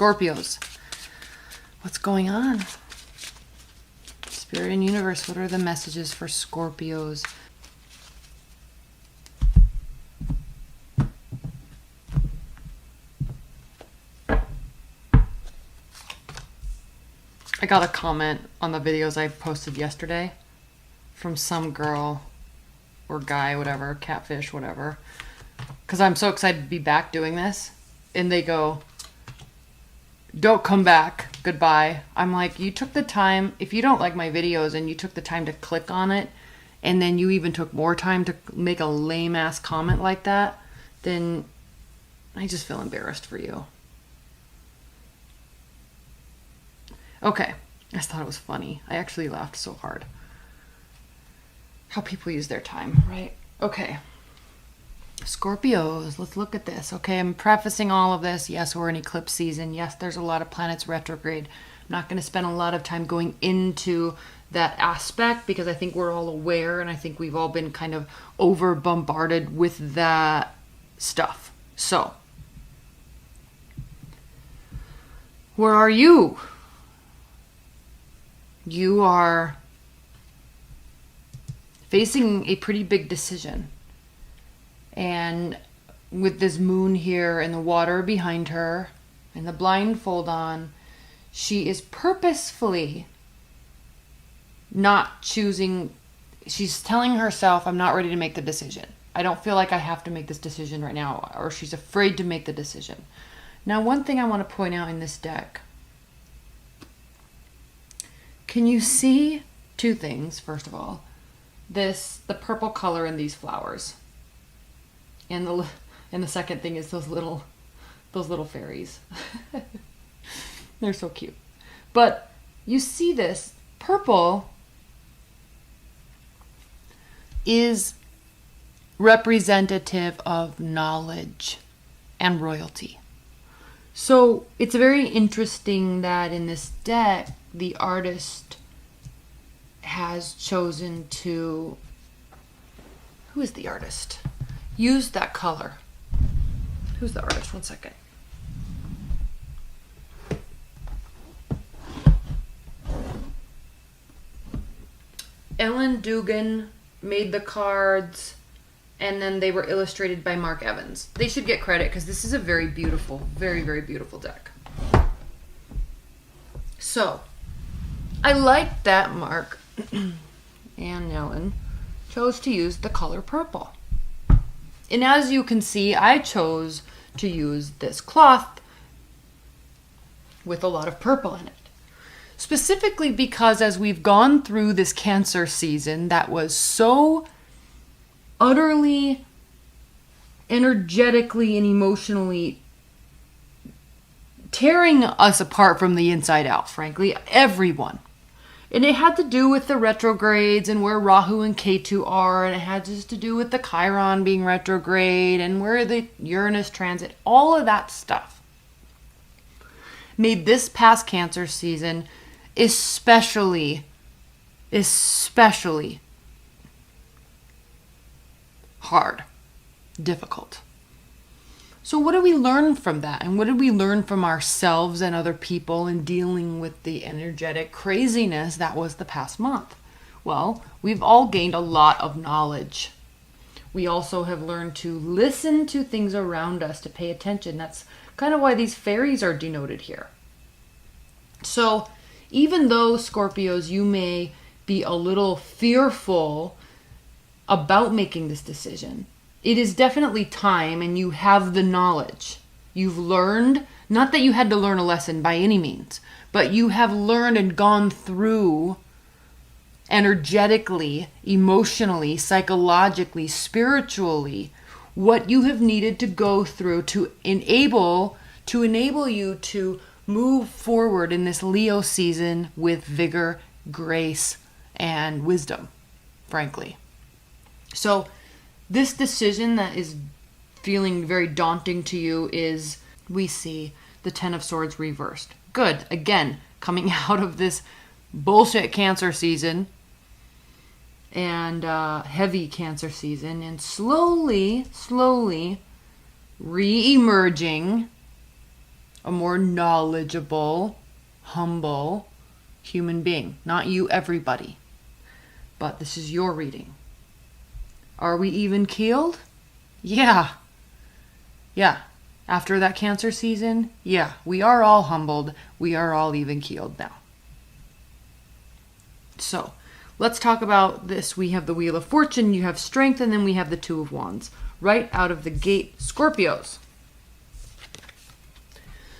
Scorpios. What's going on? Spirit and universe, what are the messages for Scorpios? I got a comment on the videos I posted yesterday from some girl or guy, whatever, catfish, whatever, because I'm so excited to be back doing this. And they go, don't come back, goodbye. I'm like, you took the time, if you don't like my videos and you took the time to click on it, and then you even took more time to make a lame ass comment like that, then I just feel embarrassed for you. Okay, I just thought it was funny. I actually laughed so hard. How people use their time, right? Okay. Scorpios, let's look at this. Okay, I'm prefacing all of this. Yes, we're in eclipse season. Yes, there's a lot of planets retrograde. I'm not going to spend a lot of time going into that aspect because I think we're all aware and I think we've all been kind of over bombarded with that stuff. So, where are you? You are facing a pretty big decision. And with this moon here and the water behind her and the blindfold on, she is purposefully not choosing. She's telling herself, I'm not ready to make the decision. I don't feel like I have to make this decision right now. Or she's afraid to make the decision. Now, one thing I want to point out in this deck. Can you see two things, first of all? The purple color in these flowers. And the second thing is those little fairies. They're so cute. But you see this purple is representative of knowledge and royalty. So it's very interesting that in this deck, the artist has chosen to... Who is the artist? Use that color. Who's the artist? One second. Ellen Dugan made the cards, and then they were illustrated by Mark Evans. They should get credit because this is a very beautiful, very, very beautiful deck. So, I like that Mark and Ellen chose to use the color purple. And as you can see, I chose to use this cloth with a lot of purple in it. Specifically because as we've gone through this Cancer season that was so utterly, energetically, and emotionally tearing us apart from the inside out, frankly, everyone. And it had to do with the retrogrades and where Rahu and Ketu are, and it had just to do with the Chiron being retrograde and where the Uranus transit, all of that stuff made this past Cancer season especially hard, difficult. So what did we learn from that? And what did we learn from ourselves and other people in dealing with the energetic craziness that was the past month? Well, we've all gained a lot of knowledge. We also have learned to listen to things around us, to pay attention. That's kind of why these fairies are denoted here. So even though, Scorpios, you may be a little fearful about making this decision, it is definitely time, and you have the knowledge. You've learned, not that you had to learn a lesson by any means, but you have learned and gone through energetically, emotionally, psychologically, spiritually, what you have needed to go through to enable you to move forward in this Leo season with vigor, grace, and wisdom, frankly. So this decision that is feeling very daunting to you is, we see the Ten of Swords reversed. Good. Again, coming out of this bullshit Cancer season and heavy Cancer season, and slowly re-emerging a more knowledgeable, humble human being. Not you, everybody. But this is your reading. Are we even keeled? Yeah. Yeah. After that Cancer season, yeah, we are all humbled. We are all even keeled now. So, let's talk about this. We have the Wheel of Fortune, you have Strength, and then we have the Two of Wands. Right out of the gate, Scorpios.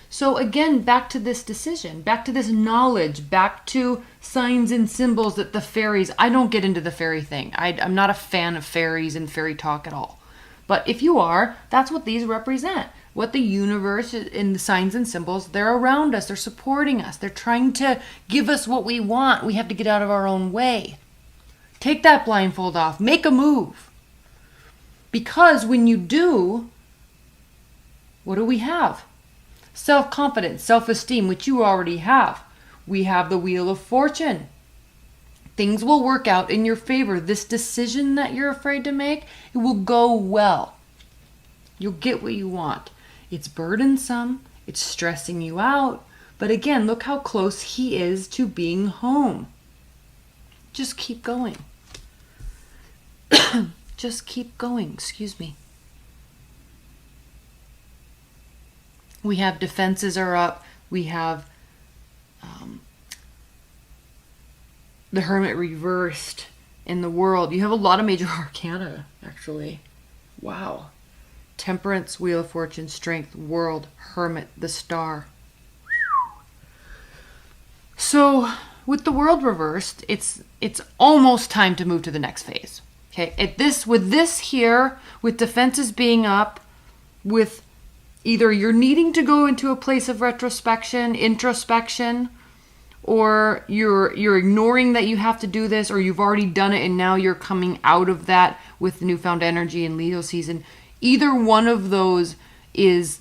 So again, back to this decision, back to this knowledge, back to signs and symbols that the fairies, I don't get into the fairy thing. I'm not a fan of fairies and fairy talk at all. But if you are, that's what these represent. What the universe in the signs and symbols, they're around us, they're supporting us, they're trying to give us what we want. We have to get out of our own way. Take that blindfold off, make a move. Because when you do, what do we have? Self-confidence, self-esteem, which you already have. We have the Wheel of Fortune. Things will work out in your favor. This decision that you're afraid to make, it will go well. You'll get what you want. It's burdensome. It's stressing you out. But again, look how close he is to being home. Just keep going. Just keep going. Excuse me. We have defenses are up. We have the Hermit reversed in the World. You have a lot of major arcana, actually. Wow. Temperance, Wheel of Fortune, Strength, World, Hermit, the Star. So with the World reversed, it's almost time to move to the next phase. Okay, with this here, with defenses being up, with either you're needing to go into a place of retrospection, introspection, or you're ignoring that you have to do this, or you've already done it and now you're coming out of that with newfound energy in Leo season. Either one of those is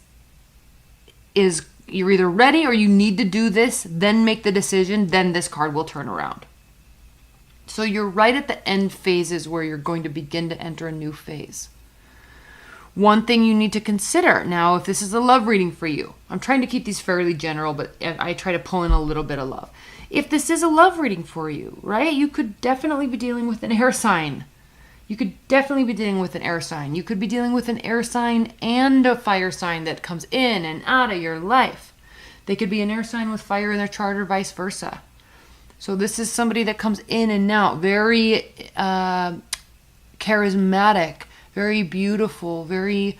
you're either ready or you need to do this, then make the decision, then this card will turn around. So you're right at the end phases where you're going to begin to enter a new phase. One thing you need to consider now, if this is a love reading for you, I'm trying to keep these fairly general, but I try to pull in a little bit of love. If this is a love reading for you, right, you could definitely be dealing with an air sign. You could definitely be dealing with an air sign. You could be dealing with an air sign and a fire sign that comes in and out of your life. They could be an air sign with fire in their chart or vice versa. So this is somebody that comes in and out, very charismatic, very beautiful, very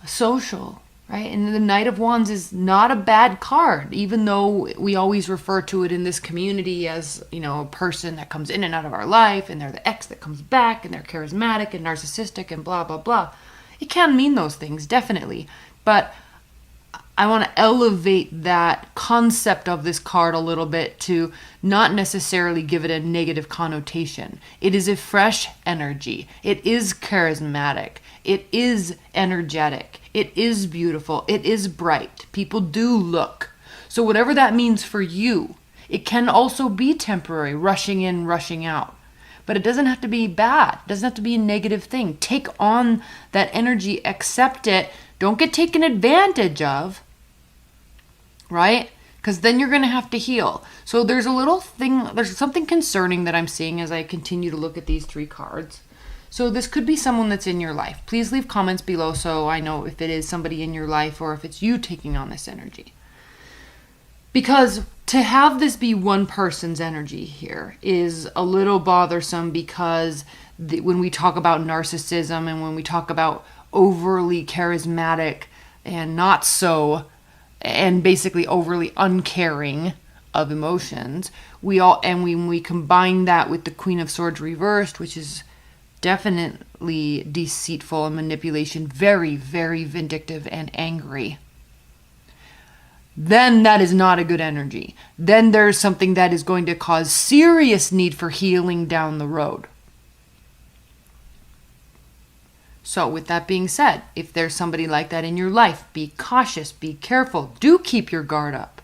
social, right? And the Knight of Wands is not a bad card, even though we always refer to it in this community as, you know, a person that comes in and out of our life, and they're the ex that comes back, and they're charismatic and narcissistic and blah, blah, blah. It can mean those things, definitely. But I want to elevate that concept of this card a little bit to not necessarily give it a negative connotation. It is a fresh energy. It is charismatic. It is energetic. It is beautiful. It is bright. People do look. So whatever that means for you, it can also be temporary, rushing in, rushing out. But it doesn't have to be bad. It doesn't have to be a negative thing. Take on that energy, accept it. Don't get taken advantage of. Right? Because then you're going to have to heal. So there's something concerning that I'm seeing as I continue to look at these three cards. So this could be someone that's in your life. Please leave comments below so I know if it is somebody in your life or if it's you taking on this energy. Because to have this be one person's energy here is a little bothersome, because when we talk about narcissism and when we talk about overly charismatic and not so, and basically overly uncaring of emotions, when we combine that with the Queen of Swords reversed, which is definitely deceitful and manipulation, very, very vindictive and angry, then that is not a good energy. Then there's something that is going to cause serious need for healing down the road. So with that being said, if there's somebody like that in your life, be cautious, be careful, do keep your guard up.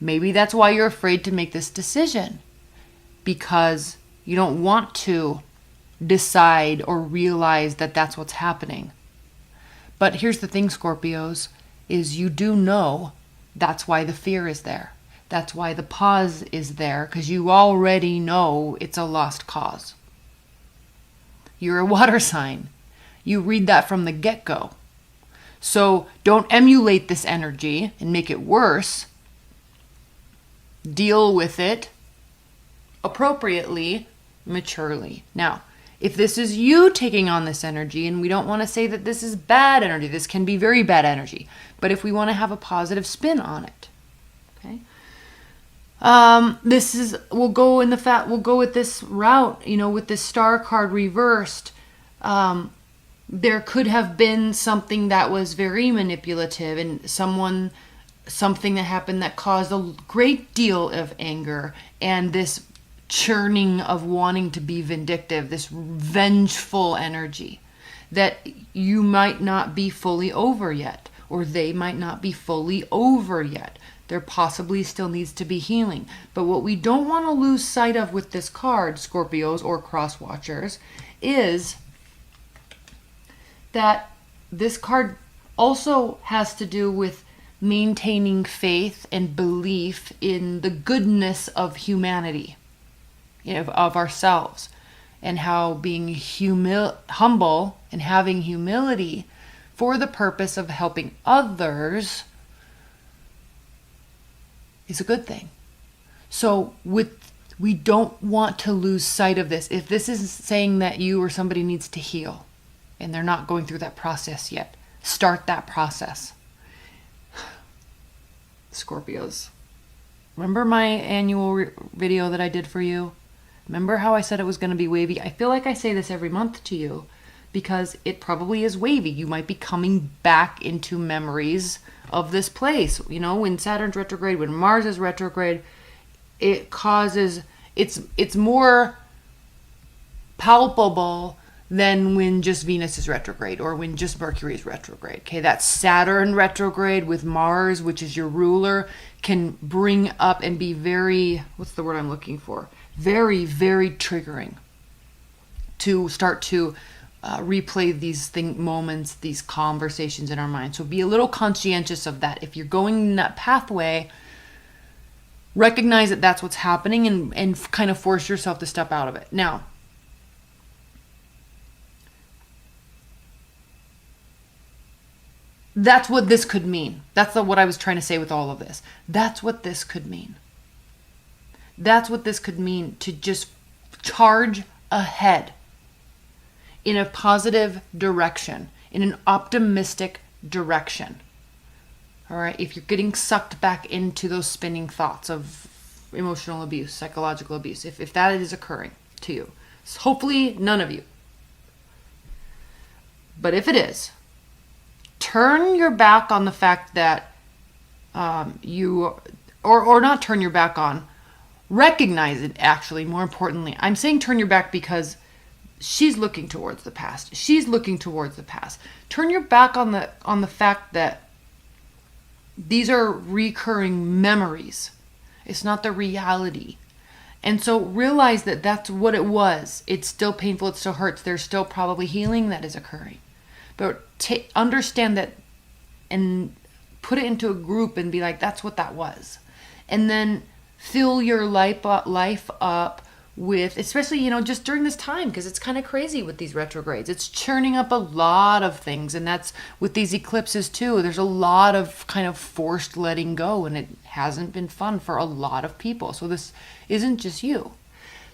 Maybe that's why you're afraid to make this decision, because you don't want to decide or realize that that's what's happening. But here's the thing, Scorpios, is you do know that's why the fear is there. That's why the pause is there, because you already know it's a lost cause. You're a water sign. You read that from the get-go. So don't emulate this energy and make it worse. Deal with it appropriately, maturely. Now, if this is you taking on this energy, and we don't want to say that this is bad energy, this can be very bad energy, but if we want to have a positive spin on it, okay? We'll go with this route, with this star card reversed. There could have been something that was very manipulative, and something that happened that caused a great deal of anger and this churning of wanting to be vindictive, this vengeful energy that you might not be fully over yet, or they might not be fully over yet. There possibly still needs to be healing. But what we don't want to lose sight of with this card, Scorpios or cross watchers, is that this card also has to do with maintaining faith and belief in the goodness of humanity, of ourselves, and how being humble and having humility for the purpose of helping others is a good thing. So we don't want to lose sight of this. If this is saying that you or somebody needs to heal and they're not going through that process yet, start that process. Scorpios, remember my annual video that I did for you? Remember how I said it was going to be wavy? I feel like I say this every month to you because it probably is wavy. You might be coming back into memories of this place. When Saturn's retrograde, when Mars is retrograde, it causes, it's more palpable than when just Venus is retrograde or when just Mercury is retrograde. Okay, that Saturn retrograde with Mars, which is your ruler, can bring up and be very, what's the word I'm looking for? Very, very triggering to start to replay these moments, these conversations in our mind. So be a little conscientious of that. If you're going in that pathway, recognize that that's what's happening and kind of force yourself to step out of it. Now, that's what this could mean. That's what I was trying to say with all of this. That's what this could mean. That's what this could mean, to just charge ahead in a positive direction, in an optimistic direction. All right, if you're getting sucked back into those spinning thoughts of emotional abuse, psychological abuse, if that is occurring to you, hopefully none of you. But if it is, turn your back on the fact that or not turn your back on, recognize it. Actually, more importantly, I'm saying turn your back because she's looking towards the past. She's looking towards the past. Turn your back on the fact that these are recurring memories. It's not the reality. And so realize that that's what it was. It's still painful. It still hurts. There's still probably healing that is occurring. But understand that and put it into a group and be like, that's what that was. And then fill your life up with, especially, just during this time, because it's kind of crazy with these retrogrades. It's churning up a lot of things. And that's with these eclipses too. There's a lot of kind of forced letting go, and it hasn't been fun for a lot of people. So this isn't just you.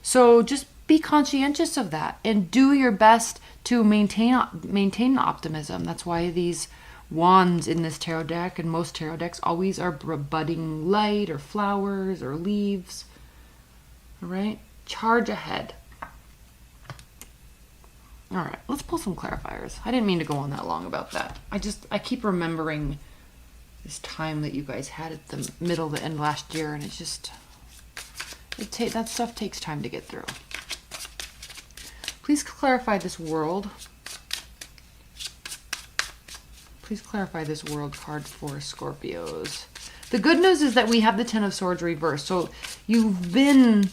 So just be conscientious of that and do your best to maintain optimism. That's why these wands in this tarot deck and most tarot decks always are budding light or flowers or leaves. All right, charge ahead. All right, let's pull some clarifiers. I didn't mean to go on that long about that. I keep remembering this time that you guys had at the middle of the end last year, and it's just that stuff takes time to get through. Please clarify this world. Please clarify this world card for Scorpios. The good news is that we have the Ten of Swords reversed. So you've been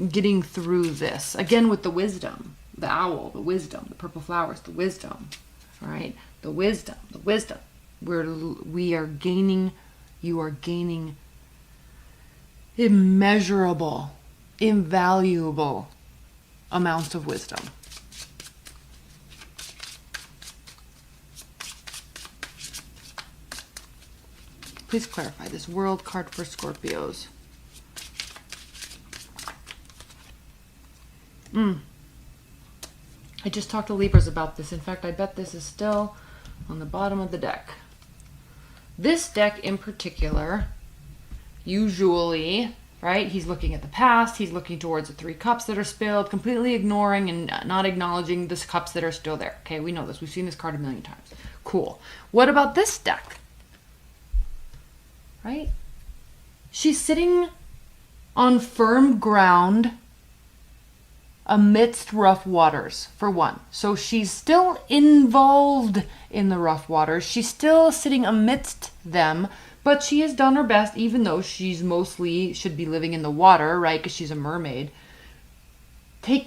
getting through this. Again with the wisdom. The owl, the wisdom. The purple flowers, the wisdom. All right? The wisdom, the wisdom. we are gaining, you are gaining immeasurable, invaluable amounts of wisdom. Please clarify this World card for Scorpios. I just talked to Libras about this. In fact, I bet this is still on the bottom of the deck. This deck in particular, usually, right, he's looking at the past, he's looking towards the 3 cups that are spilled, completely ignoring and not acknowledging the cups that are still there. Okay, we know this. We've seen this card a million times. Cool. What about this deck? Right? She's sitting on firm ground amidst rough waters, for one. So she's still involved in the rough waters. She's still sitting amidst them, but she has done her best, even though she's mostly should be living in the water, right? Because she's a mermaid.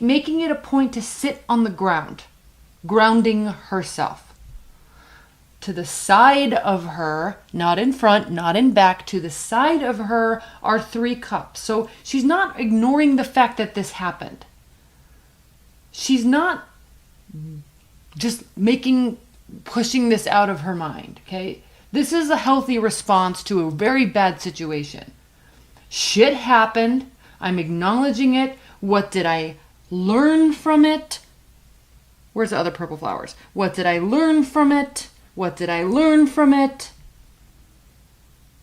Making it a point to sit on the ground, grounding herself. To the side of her, not in front, not in back, to the side of her are 3 cups. So she's not ignoring the fact that this happened. She's not just pushing this out of her mind, okay? This is a healthy response to a very bad situation. Shit happened. I'm acknowledging it. What did I learn from it? Where's the other purple flowers? What did I learn from it? What did I learn from it?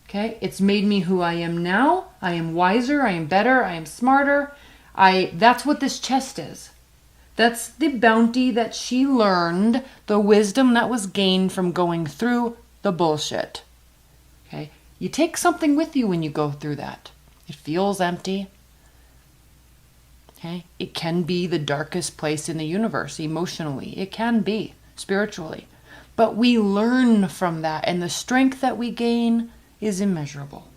Okay, it's made me who I am now. I am wiser. I am better. I am smarter. That's what this chest is. That's the bounty that she learned, the wisdom that was gained from going through the bullshit. Okay? You take something with you when you go through that. It feels empty. Okay? It can be the darkest place in the universe emotionally. It can be spiritually. But we learn from that, and the strength that we gain is immeasurable.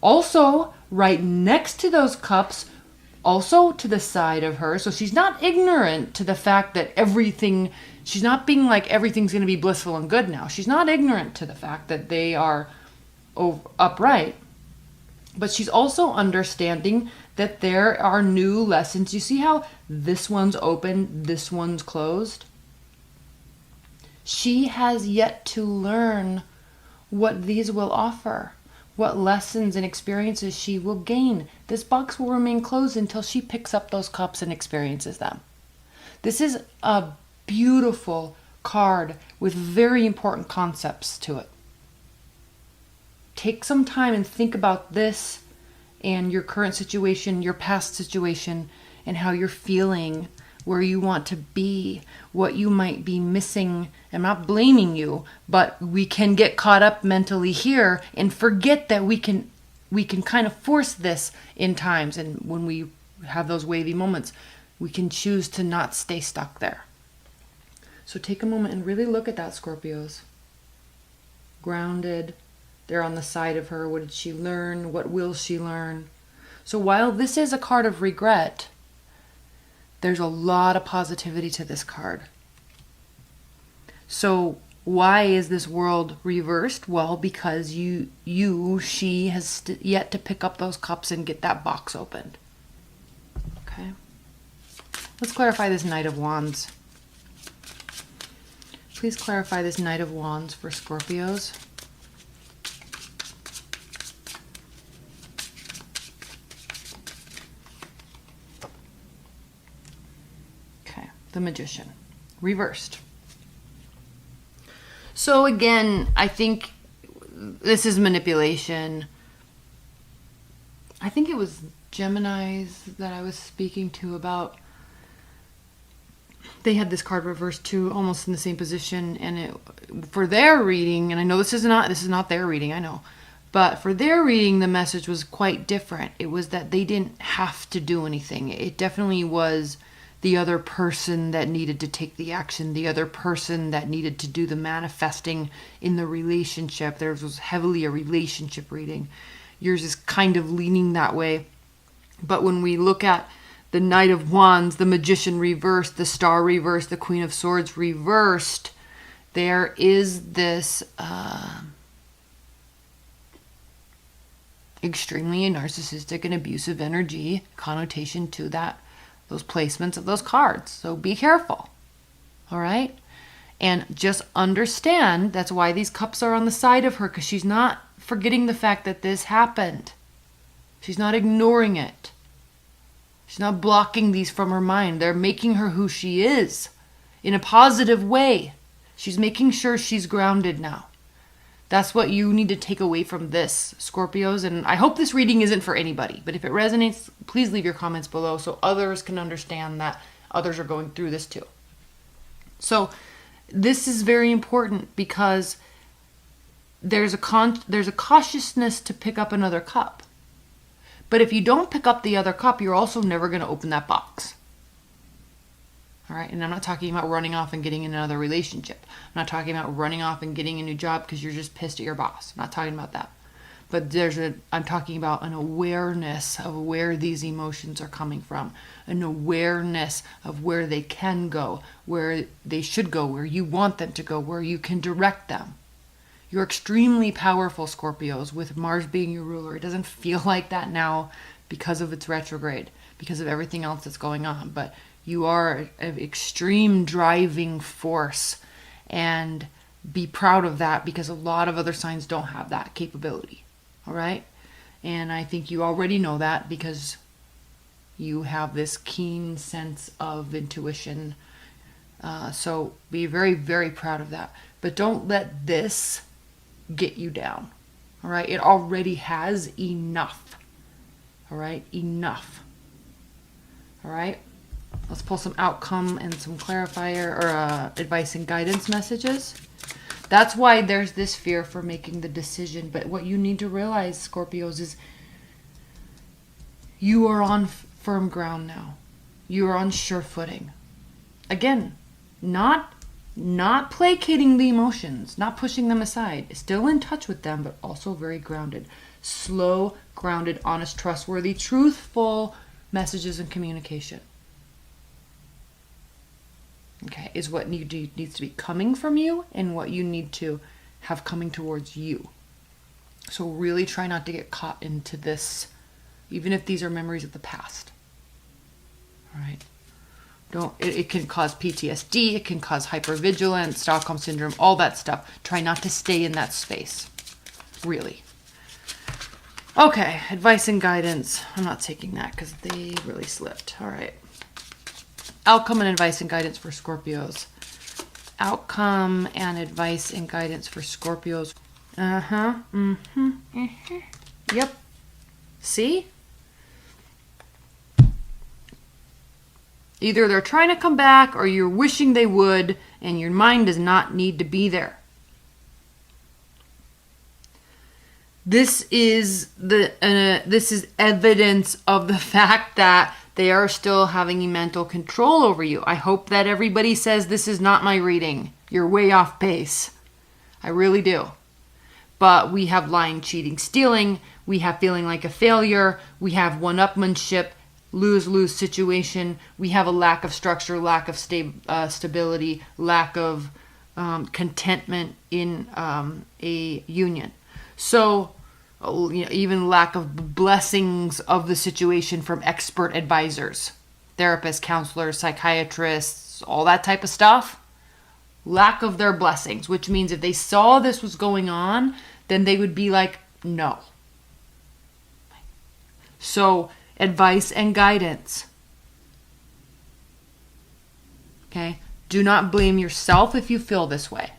Also, right next to those cups, also to the side of her, so she's not ignorant to the fact that she's not being like everything's going to be blissful and good now. She's not ignorant to the fact that they are upright. But she's also understanding that there are new lessons. You see how this one's open, this one's closed? She has yet to learn what these will offer, what lessons and experiences she will gain. This box will remain closed until she picks up those cups and experiences them. This is a beautiful card with very important concepts to it. Take some time and think about this and your current situation, your past situation, and how you're feeling, where you want to be, what you might be missing. I'm not blaming you, but we can get caught up mentally here and forget that we can kind of force this in times. And when we have those wavy moments, we can choose to not stay stuck there. So take a moment and really look at that, Scorpios. Grounded. They're on the side of her. What did she learn? What will she learn? So while this is a card of regret, there's a lot of positivity to this card. So why is this world reversed? Well, because she has yet to pick up those cups and get that box opened. Okay. Let's clarify this Knight of Wands. Please clarify this Knight of Wands for Scorpios. Okay, the Magician, reversed. So again, I think this is manipulation. I think it was Geminis that I was speaking to about. They had this card reversed too, almost in the same position, and for their reading, and I know this is not their reading, I know, but for their reading, the message was quite different. It was that they didn't have to do anything. It definitely was the other person that needed to take the action, the other person that needed to do the manifesting in the relationship. Theirs was heavily a relationship reading. Yours is kind of leaning that way. But when we look at the Knight of Wands, the Magician reversed, the Star reversed, the Queen of Swords reversed, There is this extremely narcissistic and abusive energy connotation to those placements of those cards. So be careful. All right? And just understand that's why these cups are on the side of her, because she's not forgetting the fact that this happened. She's not ignoring it. She's not blocking these from her mind. They're making her who she is in a positive way. She's making sure she's grounded now. That's what you need to take away from this, Scorpios. And I hope this reading isn't for anybody, but if it resonates, please leave your comments below so others can understand that others are going through this too. So this is very important because there's a cautiousness to pick up another cup. But if you don't pick up the other cup, you're also never going to open that box. All right. And I'm not talking about running off and getting in another relationship. I'm not talking about running off and getting a new job because you're just pissed at your boss. I'm not talking about that. But I'm talking about an awareness of where these emotions are coming from, an awareness of where they can go, where they should go, where you want them to go, where you can direct them. You're extremely powerful, Scorpios, with Mars being your ruler. It doesn't feel like that now because of its retrograde, because of everything else that's going on. But you are an extreme driving force, and be proud of that because a lot of other signs don't have that capability. All right? And I think you already know that because you have this keen sense of intuition. So be very, very proud of that. But don't let this get you down. All right? It already has enough. All right? Enough. All right? Let's pull some outcome and some clarifier or advice and guidance messages. That's why there's this fear for making the decision. But what you need to realize, Scorpios, is you are on firm ground now. You are on sure footing. Again, not placating the emotions, not pushing them aside. Still in touch with them, but also very grounded. Slow, grounded, honest, trustworthy, truthful messages and communication. Okay, is what needs to be coming from you and what you need to have coming towards you. So really try not to get caught into this, even if these are memories of the past. All right. It can cause PTSD, it can cause hypervigilance, Stockholm syndrome, all that stuff. Try not to stay in that space. Really. Okay, advice and guidance. I'm not taking that because they really slipped. All right. Outcome and advice and guidance for Scorpios. Outcome and advice and guidance for Scorpios. Yep. See? Either they're trying to come back or you're wishing they would, and your mind does not need to be there. This is evidence of the fact that they are still having mental control over you. I hope that everybody says this is not my reading. You're way off base. I really do. But we have lying, cheating, stealing. We have feeling like a failure. We have one-upmanship, lose-lose situation. We have a lack of structure, lack of stability, lack of contentment in a union. So even lack of blessings of the situation from expert advisors, therapists, counselors, psychiatrists, all that type of stuff. Lack of their blessings, which means if they saw this was going on, then they would be like, no. So advice and guidance. Okay? Do not blame yourself if you feel this way.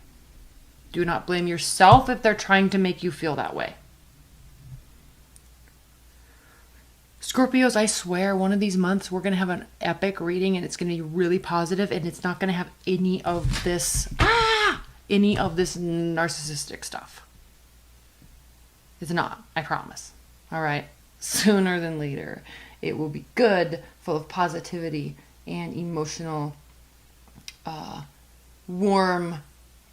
Do not blame yourself if they're trying to make you feel that way. Scorpios, I swear one of these months we're going to have an epic reading and it's going to be really positive and it's not going to have any of this narcissistic stuff. It's not, I promise. All right. Sooner than later, it will be good, full of positivity and emotional, warm,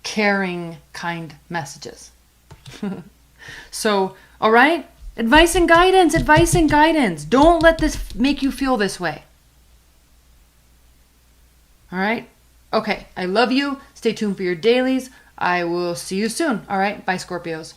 caring, kind messages. So, all right. Advice and guidance, advice and guidance. Don't let this make you feel this way. All right? Okay, I love you. Stay tuned for your dailies. I will see you soon. All right. Bye, Scorpios.